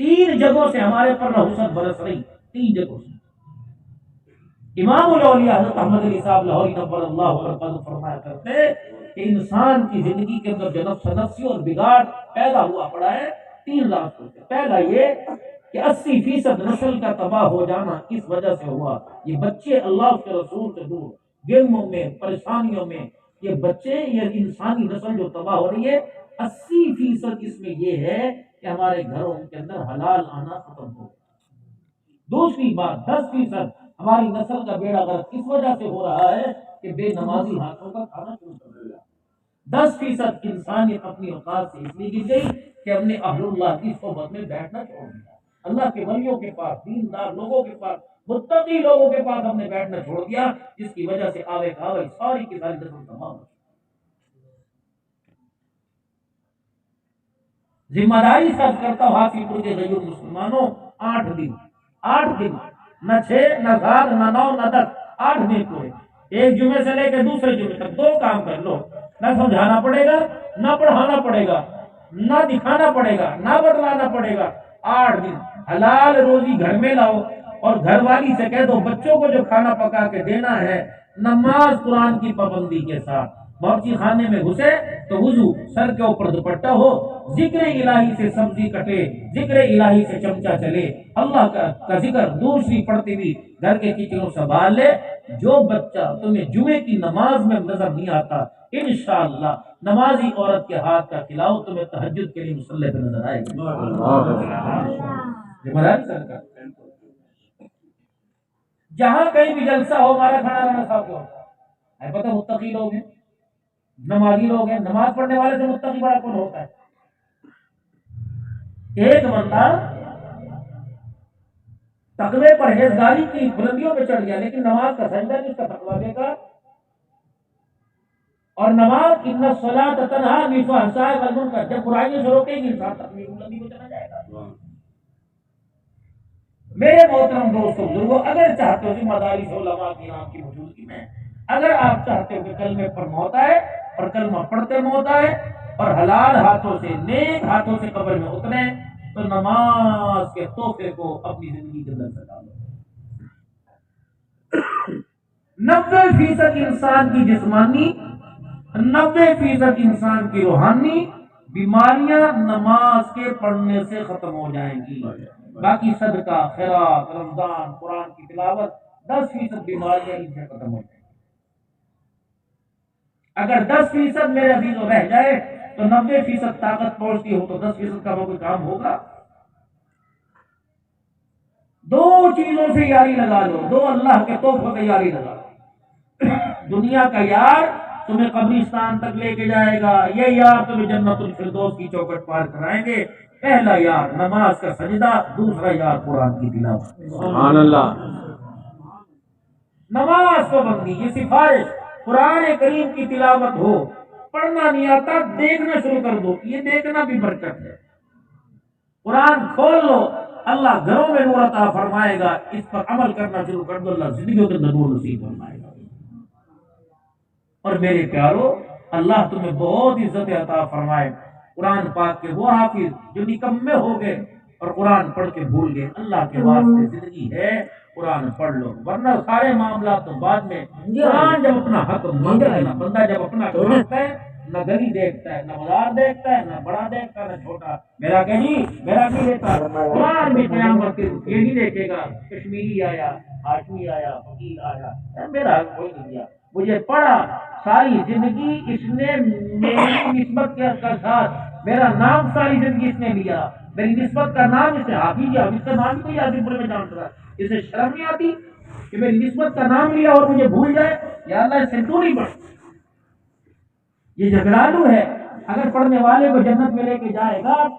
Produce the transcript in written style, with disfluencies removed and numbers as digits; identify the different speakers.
Speaker 1: 3 جگہوں سے ہمارے پر نحوست برس رہی، 3 جگہوں سے۔ امام الاولیاء حضرت احمد علی صاحب لاہوری نور اللہ وبرکاتہ فرمایا کرتے کہ انسان کی زندگی کے اندر جو نفس نفسی اور بگاڑ پیدا ہوا پڑا ہے 3 راستوں سے۔ پہلا یہ کہ 80% نسل کا تباہ ہو جانا اس وجہ سے ہوا، یہ بچے اللہ کے رسول سے دور، گیموں میں، پریشانیوں میں، یہ بچے، یہ انسانی نسل جو تباہ ہو رہی ہے 80% اس میں یہ ہے کہ ہمارے گھروں کے اندر حلال آنا ختم ہو۔ دوسری بات 10% ہماری نسل کا بیڑا غرق اس وجہ سے ہو رہا ہے کہ بے نمازی ہاتھوں کا کھانا شروع کر دیا۔ 10% انسانیت اپنی اوقات سے اس لیے گر گئی کہ ہم نے اہل اللہ کی صحبت میں بیٹھنا چھوڑ دیا، اللہ کے ولیوں کے پاس، دیندار لوگوں کے پاس، متقی لوگوں کے پاس ہم نے بیٹھنا چھوڑ دیا، جس کی وجہ سے آوے کھاوے ساری کی ساری نسل تمام۔ ذمہ داری سب کرتا ہوں حاصل پور کے غیر مسلمانوں، 8 دن، نہ 6 نہ 7 نہ 9 نہ 10، 8 دن پورے، ایک جمعے سے لے کے دوسرے جمعے تک 2 کام کر لو، نہ سمجھانا پڑے گا، نہ پڑھانا پڑے گا، نہ دکھانا پڑے گا، نہ بتلانا پڑے گا۔ 8 دن حلال روزی گھر میں لاؤ، اور گھر والی سے کہہ دو بچوں کو جو کھانا پکا کے دینا ہے نماز قرآن کی پابندی کے ساتھ، باورچی خانے میں گھسے تو وضو، سر کے اوپر دوپٹہ ہو، ذکر الہی سے سبزی کٹے، ذکر الہی سے چمچہ چلے، اللہ کا ذکر دوسری پڑھتی ہوئی گھر کے کچنوں سنبھال لے۔ جو بچہ تمہیں جمعے کی نماز میں نظر نہیں آتا، انشاءاللہ نمازی عورت کے ہاتھ کا کھلاؤ، تمہیں تہجد کے لیے مصلی پہ نظر آئے گا۔ ذمہ داری سرکار، جہاں کہیں بھی جلسہ ہو ہمارا کھڑا رہنا صاحب کو ہوتا ہے، پتہ متقی لوگ ہیں، نمازی لوگ ہیں، نماز پڑھنے والے سے متقی بڑا کون ہوتا ہے؟ ایک بندہ تقوی پرہیزگاری کی بلندیوں پہ چڑھ گیا لیکن نماز کا سجدہ نہیں، اس کا تقوی بیکار۔ اور نماز ان الصلاۃ تنہی عن الفحشاء والمنکر، جب برائیوں سے روکے گی انسان تقوی بلندی کو چلا جائے گا۔ میرے محترم دوستوں بزرگوں، اگر چاہتے ہو ذمہ داری سے علماء کی نام کی موجودگی میں، اگر آپ چاہتے ہو کہ کلمے پر موت آئے اور کلمہ پڑھتے موت آئے اور حلال ہاتھوں سے، نیک ہاتھوں سے قبر میں اترے، تو نماز کے تحفے کو اپنی زندگی کے اندر سجا لو۔ 90% انسان کی جسمانی، 90% انسان کی روحانی بیماریاں نماز کے پڑھنے سے ختم ہو جائیں گی۔ باقی صدقہ، خیرات، رمضان، قرآن کی تلاوت، 10% بیماریاں ان سے ختم ہو جائیں گی۔ اگر 10% میرے عزیزوں رہ جائے تو 90% طاقت پہنچتی ہو تو 10% کا وہ کوئی کام ہوگا؟ 2 چیزوں سے یاری لگا لو، 2 اللہ کے تحفوں سے یاری لگا لو۔ دنیا کا یار تمہیں قبرستان تک لے کے جائے گا، یہ یار تمہیں جنت الفردوس کی چوکھٹ پار کرائیں گے۔ پہلا یار نماز کا سجدہ، دوسرا یار قرآن کی تلاوت۔
Speaker 2: سبحان اللہ۔
Speaker 1: نماز پابندی، یہ سفارش، قرآن کریم کی تلاوت ہو، پڑھنا نہیں آتا دیکھنا شروع کر دو، یہ دیکھنا بھی برکت ہے۔ قرآن کھول لو، اللہ گھروں میں نور عطا فرمائے گا، اس پر عمل کرنا شروع کر دو، اللہ زندگیوں کے اندر نور نصیب فرمائے گا۔ اور میرے پیارو، اللہ تمہیں بہت عزت عطا فرمائے۔ قرآن پاک کے وہ حافظ جو نکمے ہو گئے اور قرآن پڑھ کے بھول گئے، اللہ کے واسطے زندگی ہے، قرآن پڑھ لو، ورنہ سارے معاملات تو بعد میں۔ قرآن جب اپنا حق مانگتا ہے، بندہ جب اپنا مانگتا ہے، نہ گلی دیکھتا ہے، نہ بازار دیکھتا ہے، نہ بڑا دیکھتا ہے، نہ چھوٹا، میرا کہیں میرا نہیں دیتا۔ قرآن بھی قیامت کے یہ نہیں دیکھے گا کشمیری آیا، ہاشمی آیا، فقیر آیا، میرا حق کوئی نہیں دیا، مجھے پڑھا ساری زندگی اس نے میری نسبت کے ساتھ، میرا نام ساری زندگی اس نے لیا، میری نسبت کا نام اسے حافظ یا حافظ کا نام کوئی حافظ پورے میں جانتا ہے، اسے شرم نہیں آتی کہ میری نسبت کا نام لیا اور مجھے بھول جائے؟ یا اللہ اس سے تو نہیں پڑھ، یہ جھگڑالو ہے۔ اگر پڑھنے والے کو جنت میں لے کے جائے گا